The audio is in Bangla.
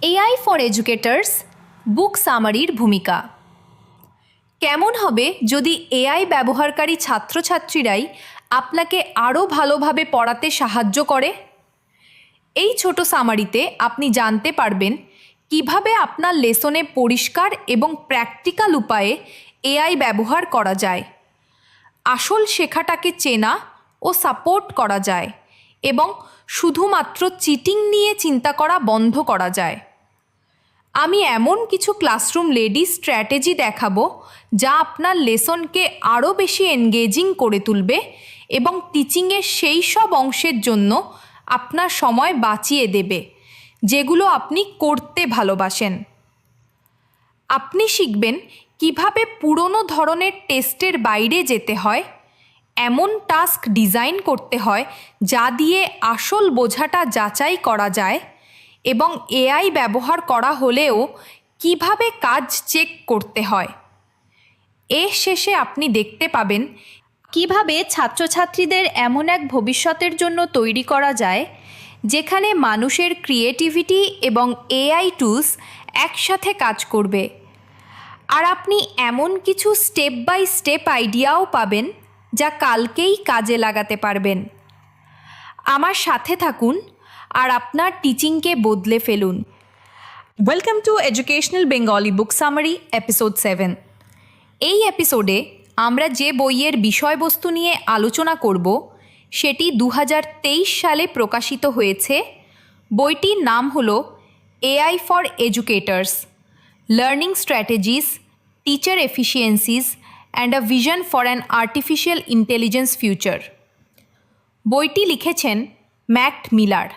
এআই ফর এডুকেটার্স বুক সামারির ভূমিকা। কেমন হবে যদি এআই ব্যবহারকারী ছাত্রছাত্রীরাই আপনাকে আরও ভালোভাবে পড়াতে সাহায্য করে? এই ছোট সামারিতে আপনি জানতে পারবেন কিভাবে আপনার লেসনে পরিষ্কার এবং প্র্যাকটিক্যাল উপায়ে এআই ব্যবহার করা যায়, আসল শেখাটাকে চেনা ও সাপোর্ট করা যায় এবং শুধুমাত্র চিটিং নিয়ে চিন্তা করা বন্ধ করা যায়। আমি এমন কিছু ক্লাসরুম রেডি স্ট্র্যাটেজি দেখাবো যা আপনার লেসনকে আরও বেশি এনগেজিং করে তুলবে এবং টিচিংয়ের সেই সব অংশের জন্য আপনার সময় বাঁচিয়ে দেবে যেগুলো আপনি করতে ভালোবাসেন। আপনি শিখবেন কিভাবে পুরনো ধরনের টেস্টের বাইরে যেতে হয়, এমন টাস্ক ডিজাইন করতে হয় যা দিয়ে আসল বোঝাটা যাচাই করা যায় এবং এআই ব্যবহার করা হলেও কিভাবে কাজ চেক করতে হয়। এর শেষে আপনি দেখতে পাবেন কিভাবে ছাত্রছাত্রীদের এমন এক ভবিষ্যতের জন্য তৈরি করা যায় যেখানে মানুষের ক্রিয়েটিভিটি এবং এআই টুলস একসাথে কাজ করবে। আর আপনি এমন কিছু স্টেপ বাই স্টেপ আইডিয়াও পাবেন যা কালকেই কাজে লাগাতে পারবেন। আমার সাথে থাকুন আর আপনার টিচিংকে বদলে ফেলুন। Welcome to educational Bengali book summary episode 7। এই এপিসোডে আমরা যে বইয়ের বিষয়বস্তু নিয়ে আলোচনা করব সেটি 2023 সালে প্রকাশিত হয়েছে। বইটির নাম হলো AI for educators, learning strategies, teacher efficiencies and a vision for an artificial intelligence future. বইটি লিখেছেন ম্যাট মিলার।